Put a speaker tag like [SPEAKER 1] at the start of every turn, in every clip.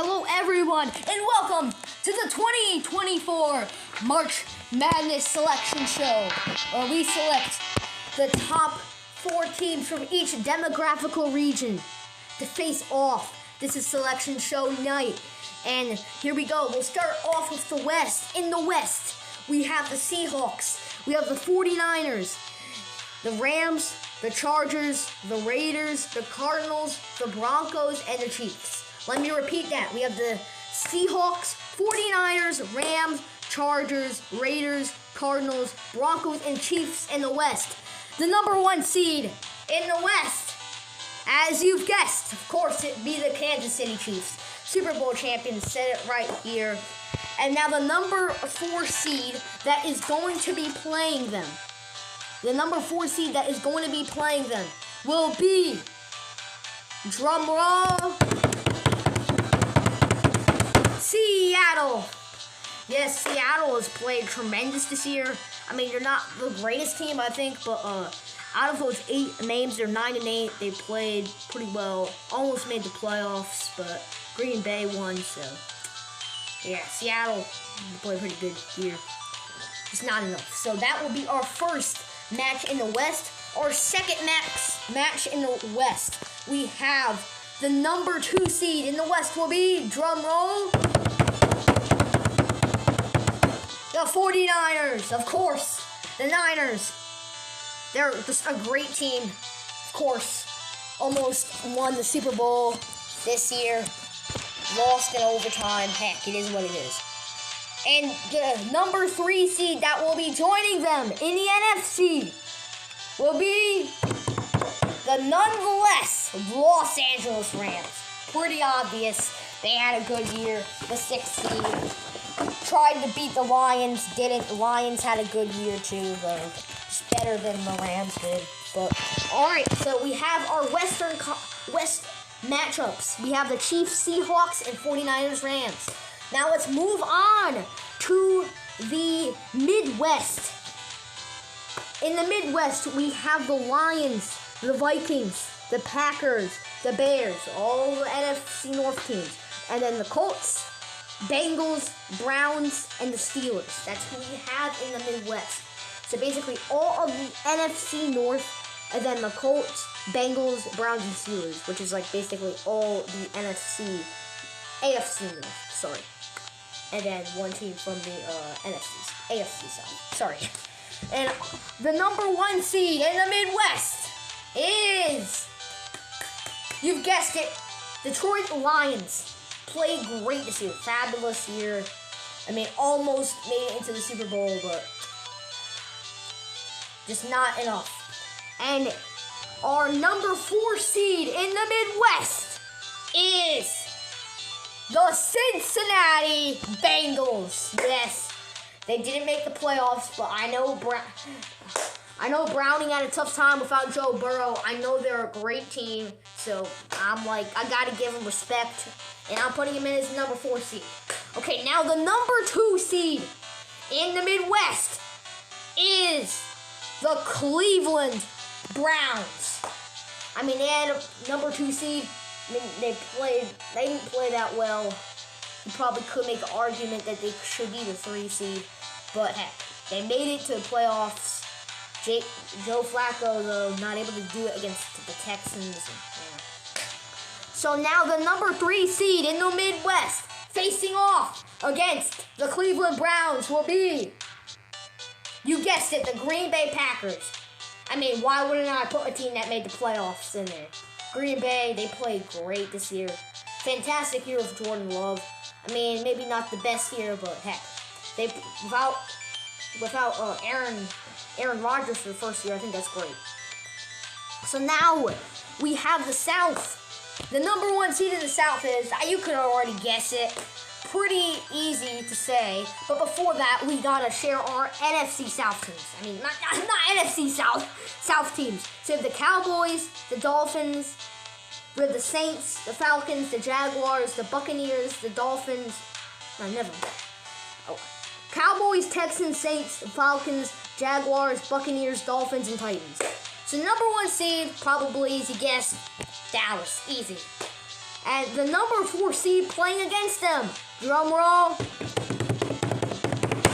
[SPEAKER 1] Hello everyone, and welcome to the 2024 March Madness Selection Show, where we select the top 4 teams from each demographical region to face off. This is Selection Show night, and here we go. We'll start off with the West. In the West, we have the Seahawks, we have the 49ers, the Rams, the Chargers, the Raiders, the Cardinals, the Broncos, and the Chiefs. Let me repeat that. We have the Seahawks, 49ers, Rams, Chargers, Raiders, Cardinals, Broncos, and Chiefs in the West. The number 1 seed in the West, as you've guessed, of course, it'd be the Kansas City Chiefs. Super Bowl champions, said it right here. And now the number 4 seed that is going to be playing them. The number 4 seed that is going to be playing them will be, drum roll, Seattle. Yes, Seattle has played tremendous this year. I mean, they're not the greatest team, I think, but out of those 8 names, they're 9-8. They played pretty well, almost made the playoffs, but Green Bay won, so yeah, Seattle played pretty good here. It's not enough. So that will be our first match in the West. Our second match in the West, we have the number 2 seed in the West will be, drum roll, the 49ers, of course. The Niners, they're just a great team, of course. Almost won the Super Bowl this year. Lost in overtime. Heck, it is what it is. And the number 3 seed that will be joining them in the NFC will be the nonetheless Los Angeles Rams. Pretty obvious. They had a good year. The 6th seed. Tried to beat the Lions, didn't. The Lions had a good year too, though. It's better than the Rams did. But alright, so we have our West matchups. We have the Chiefs, Seahawks, and 49ers Rams. Now let's move on to the Midwest. In the Midwest, we have the Lions, the Vikings, the Packers, the Bears, all the NFC North teams. And then the Colts, Bengals, Browns, and the Steelers. That's who we have in the Midwest. So basically all of the NFC North, and then the Colts, Bengals, Browns, and Steelers, which is like basically all the AFC North, sorry. And then one team from the AFC South, sorry. And the number 1 seed in the Midwest is, you've guessed it, Detroit Lions. Played great this year, fabulous year. I mean, almost made it into the Super Bowl, but just not enough. And our number 4 seed in the Midwest is the Cincinnati Bengals. Yes, they didn't make the playoffs, but I know Browning had a tough time without Joe Burrow. I know they're a great team, so I'm like, I gotta give them respect, and I'm putting him in as number 4 seed. Okay, now the number 2 seed in the Midwest is the Cleveland Browns. I mean, they had a number 2 seed. I mean, they didn't play that well. You probably could make an argument that they should be the 3 seed, but heck, they made it to the playoffs. Joe Flacco, though, not able to do it against the Texans. So now the number 3 seed in the Midwest, facing off against the Cleveland Browns, will be, you guessed it, the Green Bay Packers. I mean, why wouldn't I put a team that made the playoffs in there? Green Bay, they played great this year. Fantastic year with Jordan Love. I mean, maybe not the best year, but heck, they without Aaron Rodgers for the first year, I think that's great. So now we have the South. The number 1 seed in the South is, you could already guess it, pretty easy to say. But before that, we gotta share our NFC South teams. I mean, not NFC South teams. So we have the Cowboys, the Dolphins, we have the Saints, the Falcons, the Jaguars, the Buccaneers, the Dolphins. Cowboys, Texans, Saints, Falcons, Jaguars, Buccaneers, Dolphins, and Titans. So number 1 seed, probably easy guess, Dallas, easy. And the number 4 seed playing against them, drum roll,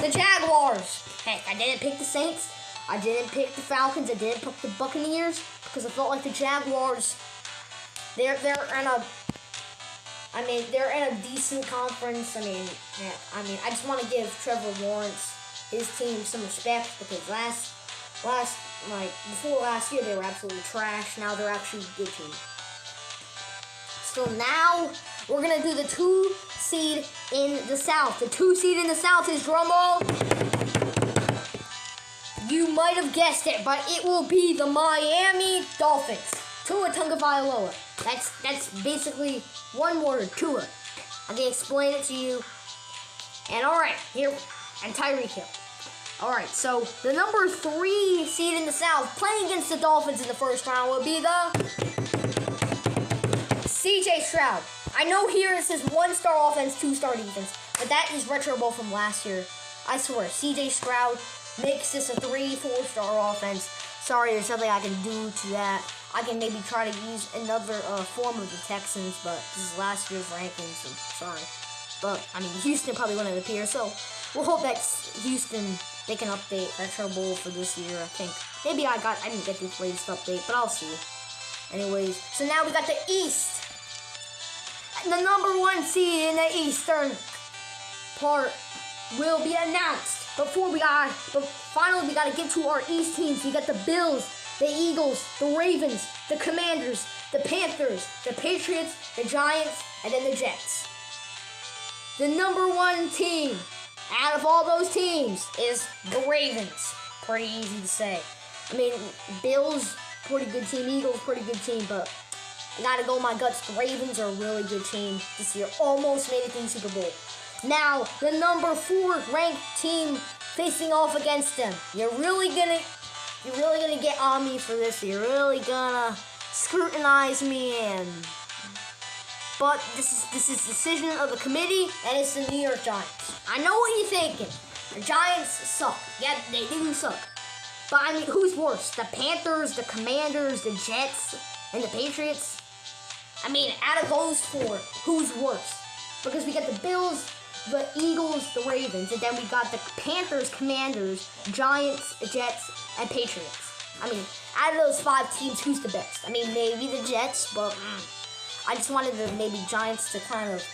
[SPEAKER 1] the Jaguars. Heck, I didn't pick the Saints. I didn't pick the Falcons. I didn't pick the Buccaneers because I felt like the Jaguars, they're in a decent conference. I just want to give Trevor Lawrence, his team, some respect because before last year they were absolutely trash. Now they're actually a good team. So now we're gonna do the 2 seed in the South. The 2 seed in the South is drumroll. You might have guessed it, but it will be the Miami Dolphins. Tua Tagovailoa. That's basically one word, Tua. I can explain it to you. And alright, here, and Tyreek Hill. Alright, so the number 3 seed in the South playing against the Dolphins in the first round will be the CJ Stroud. I know here it says 1-star offense, 2-star defense, but that is retroable from last year. I swear, CJ Stroud makes this a 3-4-star offense. Sorry, there's nothing I can do to that. I can maybe try to use another form of the Texans, but this is last year's rankings, so sorry. But, Houston probably wouldn't appear, so we'll hope that Houston, they can update Retro Bowl for this year, I think. Maybe I didn't get the latest update, but I'll see. Anyways, so now we got the East. The number 1 seed in the Eastern part will be announced. But finally we gotta get to our East teams. We got the Bills, the Eagles, the Ravens, the Commanders, the Panthers, the Patriots, the Giants, and then the Jets. The number 1 team out of all those teams is the Ravens. Pretty easy to say. Bills, pretty good team. Eagles, pretty good team, but I gotta go with my guts. The Ravens are a really good team this year. Almost made it to the Super Bowl. Now, the number 4 ranked team facing off against them. You're really gonna get on me for this. You're really gonna scrutinize me, but this is decision of the committee, and it's the New York Giants. I know what you're thinking. The Giants suck. Yeah, they do suck. But who's worse? The Panthers, the Commanders, the Jets, and the Patriots? Out of those 4, who's worse? Because we got the Bills, the Eagles, the Ravens, and then we got the Panthers, Commanders, Giants, Jets, and Patriots. Out of those 5 teams, who's the best? Maybe the Jets, but I just wanted the maybe Giants to kind of,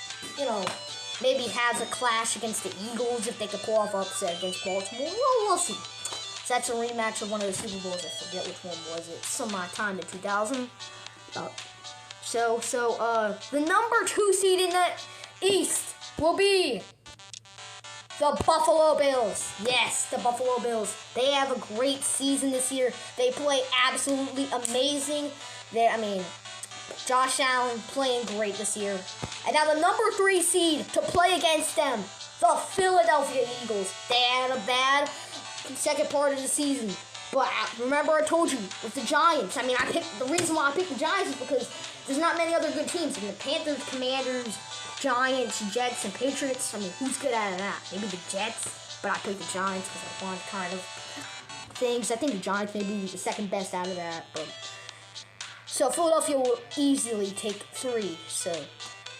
[SPEAKER 1] maybe have a clash against the Eagles if they could pull off upset against Baltimore. Well, we'll see. So that's a rematch of one of the Super Bowls. I forget which one was it. Some time in 2000. The number 2 seed in the East will be the Buffalo Bills. Yes, the Buffalo Bills. They have a great season this year. They play absolutely amazing. Josh Allen playing great this year. And now the number 3 seed to play against them, the Philadelphia Eagles. They had a bad second part of the season. But remember I told you, with the Giants, the reason why I picked the Giants is because there's not many other good teams. The Panthers, Commanders, Giants, Jets, and Patriots. Who's good out of that? Maybe the Jets, but I picked the Giants because I want kind of things. I think the Giants may be the second best out of that. So Philadelphia will easily take 3. So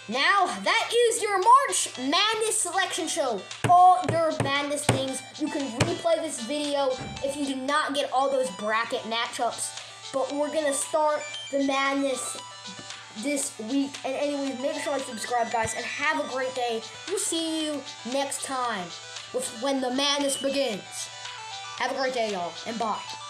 [SPEAKER 1] now that is your March Madness selection show. All your madness things. You can replay this video if you do not get all those bracket matchups. But we're gonna start the madness this week. And anyways, make sure to subscribe, guys, and have a great day. We'll see you next time when the madness begins. Have a great day, y'all, and bye.